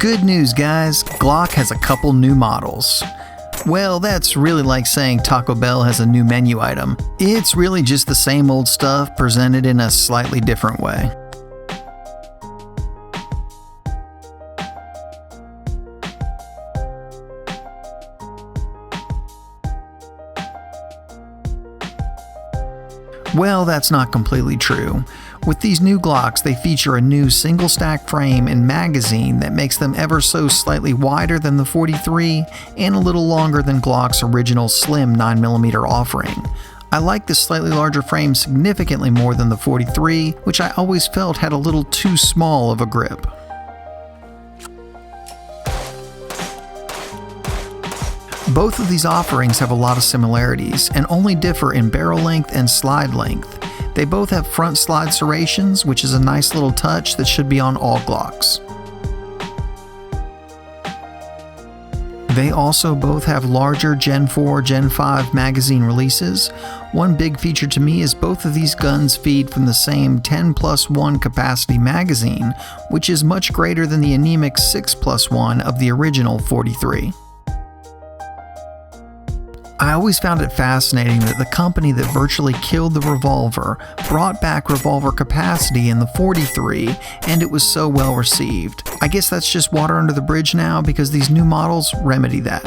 Good news, guys, Glock has a couple new models. Well, that's really like saying Taco Bell has a new menu item. It's really just the same old stuff presented in a slightly different way. Well, that's not completely true. With these new Glocks, they feature a new single stack frame and magazine that makes them ever so slightly wider than the 43 and a little longer than Glock's original slim 9mm offering. I like this slightly larger frame significantly more than the 43, which I always felt had a little too small of a grip. Both of these offerings have a lot of similarities and only differ in barrel length and slide length. They both have front slide serrations, which is a nice little touch that should be on all Glocks. They also both have larger Gen 4, Gen 5 magazine releases. One big feature to me is both of these guns feed from the same 10+1 capacity magazine, which is much greater than the anemic 6+1 of the original 43. I always found it fascinating that the company that virtually killed the revolver brought back revolver capacity in the 43, and it was so well received. I guess that's just water under the bridge now because these new models remedy that.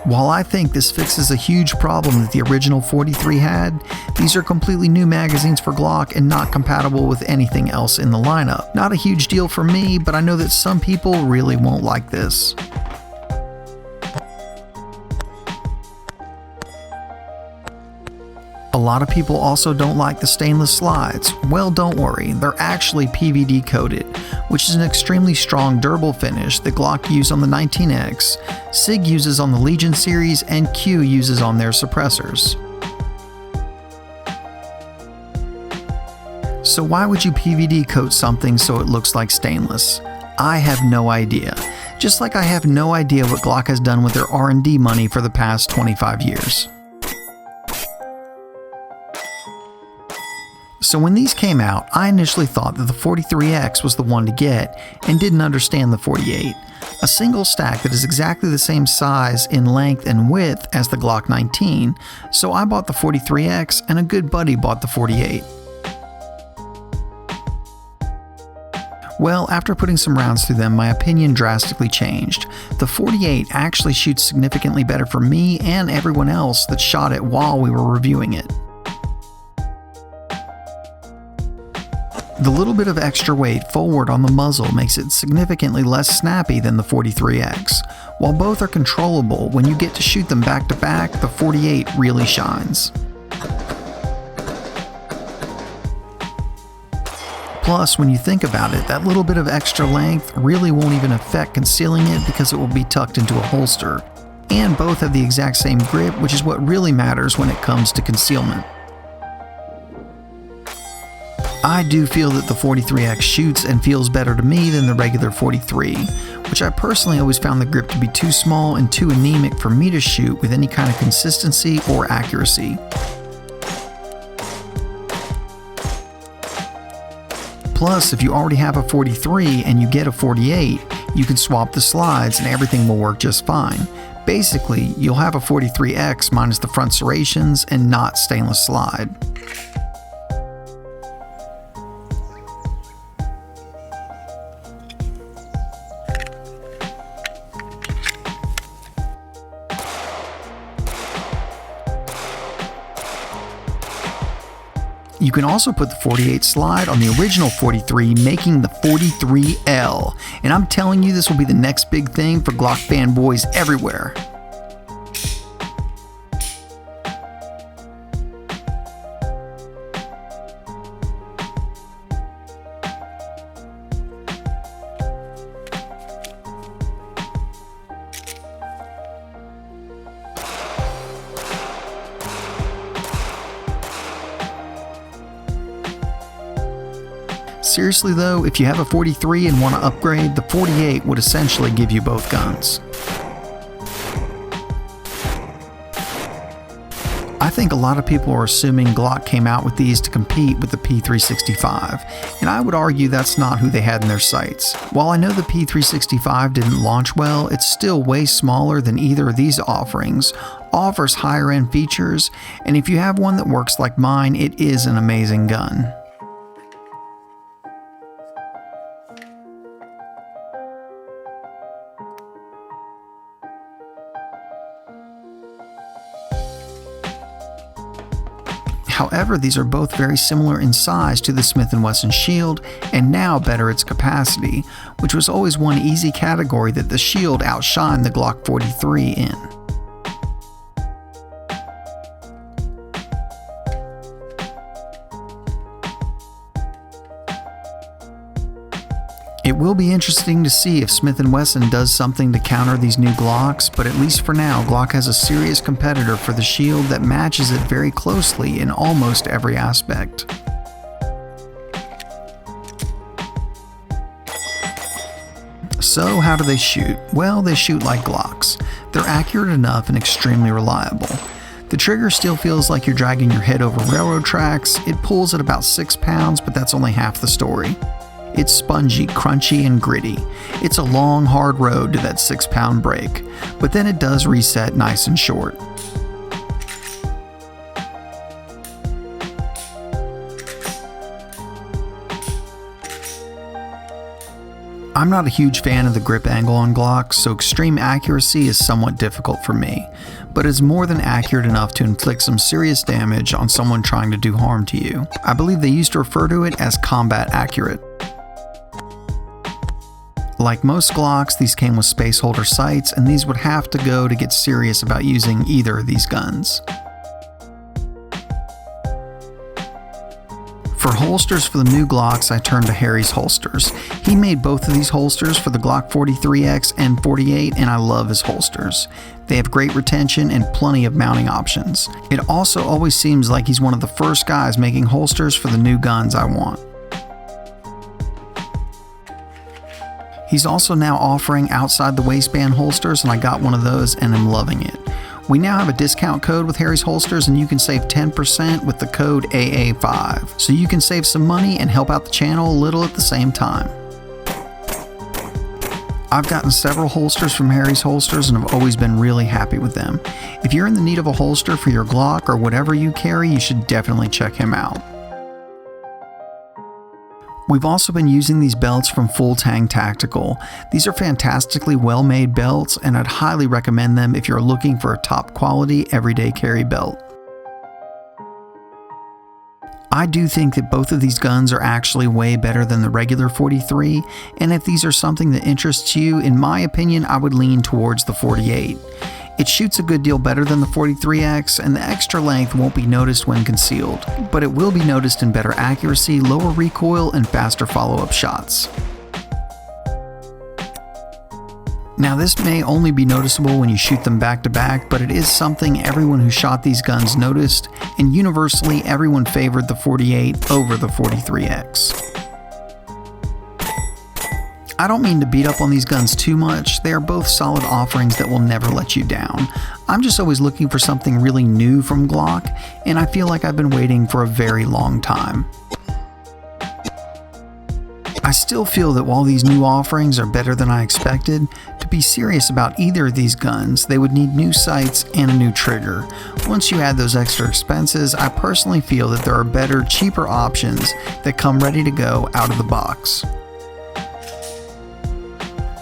While I think this fixes a huge problem that the original 43 had, these are completely new magazines for Glock and not compatible with anything else in the lineup. Not a huge deal for me, but I know that some people really won't like this. A lot of people also don't like the stainless slides. Well, don't worry, they're actually PVD coated, which is an extremely strong durable finish that Glock used on the 19X, SIG uses on the Legion series, and Q uses on their suppressors. So why would you PVD coat something so it looks like stainless? I have no idea. Just like I have no idea what Glock has done with their R&D money for the past 25 years. So when these came out, I initially thought that the 43X was the one to get and didn't understand the 48. A single stack that is exactly the same size in length and width as the Glock 19, so I bought the 43X and a good buddy bought the 48. Well, after putting some rounds through them, my opinion drastically changed. The 48 actually shoots significantly better for me and everyone else that shot it while we were reviewing it. The little bit of extra weight forward on the muzzle makes it significantly less snappy than the 43X. While both are controllable, when you get to shoot them back to back, the 48 really shines. Plus, when you think about it, that little bit of extra length really won't even affect concealing it because it will be tucked into a holster. And both have the exact same grip, which is what really matters when it comes to concealment. I do feel that the 43X shoots and feels better to me than the regular 43, which I personally always found the grip to be too small and too anemic for me to shoot with any kind of consistency or accuracy. Plus, if you already have a 43 and you get a 48, you can swap the slides and everything will work just fine. Basically, you'll have a 43X minus the front serrations and not stainless slide. You can also put the 48 slide on the original 43, making the 43L. And I'm telling you, this will be the next big thing for Glock fanboys everywhere. Seriously though, if you have a 43 and want to upgrade, the 48 would essentially give you both guns. I think a lot of people are assuming Glock came out with these to compete with the P365, and I would argue that's not who they had in their sights. While I know the P365 didn't launch well, it's still way smaller than either of these offerings, offers higher end features, and if you have one that works like mine, it is an amazing gun. However, these are both very similar in size to the Smith & Wesson Shield, and now better its capacity, which was always one easy category that the Shield outshined the Glock 43 in. It will be interesting to see if Smith & Wesson does something to counter these new Glocks, but at least for now, Glock has a serious competitor for the Shield that matches it very closely in almost every aspect. So how do they shoot? Well, they shoot like Glocks. They're accurate enough and extremely reliable. The trigger still feels like you're dragging your head over railroad tracks. It pulls at about 6 pounds, but that's only half the story. It's spongy, crunchy, and gritty. It's a long, hard road to that 6-pound break, but then it does reset nice and short. I'm not a huge fan of the grip angle on Glocks, so extreme accuracy is somewhat difficult for me, but it's more than accurate enough to inflict some serious damage on someone trying to do harm to you. I believe they used to refer to it as combat accurate. Like most Glocks, these came with space holder sights, and these would have to go to get serious about using either of these guns. For holsters for the new Glocks, I turned to Harry's Holsters. He made both of these holsters for the Glock 43X and 48, and I love his holsters. They have great retention and plenty of mounting options. It also always seems like he's one of the first guys making holsters for the new guns I want. He's also now offering outside the waistband holsters, and I got one of those and am loving it. We now have a discount code with Harry's Holsters, and you can save 10% with the code AA5. So you can save some money and help out the channel a little at the same time. I've gotten several holsters from Harry's Holsters and have always been really happy with them. If you're in the need of a holster for your Glock or whatever you carry, you should definitely check him out. We've also been using these belts from Full Tang Tactical. These are fantastically well-made belts, and I'd highly recommend them if you're looking for a top quality everyday carry belt. I do think that both of these guns are actually way better than the regular 43, and if these are something that interests you, in my opinion, I would lean towards the 48. It shoots a good deal better than the 43X, and the extra length won't be noticed when concealed, but it will be noticed in better accuracy, lower recoil, and faster follow-up shots. Now, this may only be noticeable when you shoot them back to back, but it is something everyone who shot these guns noticed, and universally everyone favored the 48 over the 43X. I don't mean to beat up on these guns too much. They are both solid offerings that will never let you down. I'm just always looking for something really new from Glock, and I feel like I've been waiting for a very long time. I still feel that while these new offerings are better than I expected, to be serious about either of these guns, they would need new sights and a new trigger. Once you add those extra expenses, I personally feel that there are better, cheaper options that come ready to go out of the box.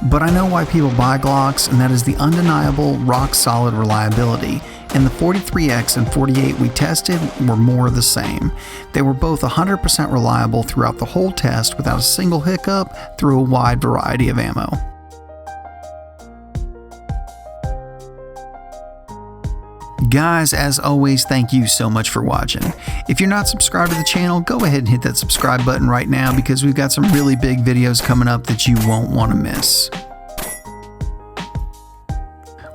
But I know why people buy Glocks, and that is the undeniable, rock-solid reliability, and the 43X and 48 we tested were more of the same. They were both 100% reliable throughout the whole test without a single hiccup through a wide variety of ammo. Guys, as always, thank you so much for watching. If you're not subscribed to the channel, go ahead and hit that subscribe button right now because we've got some really big videos coming up that you won't want to miss.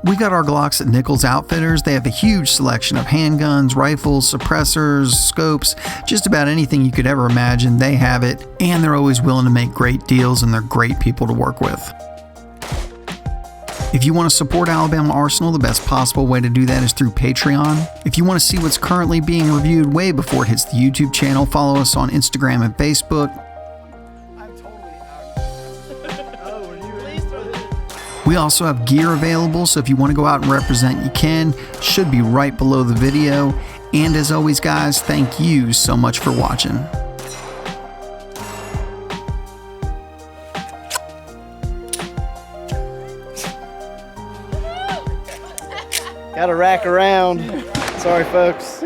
We got our Glocks at Nichols Outfitters. They have a huge selection of handguns, rifles, suppressors, scopes, just about anything you could ever imagine. They have it, and they're always willing to make great deals, and they're great people to work with. If you want to support Alabama Arsenal, the best possible way to do that is through Patreon. If you want to see what's currently being reviewed way before it hits the YouTube channel, follow us on Instagram and Facebook. We also have gear available, so if you want to go out and represent, you can. Should be right below the video. And as always, guys, thank you so much for watching. Gotta rack around. Sorry, folks.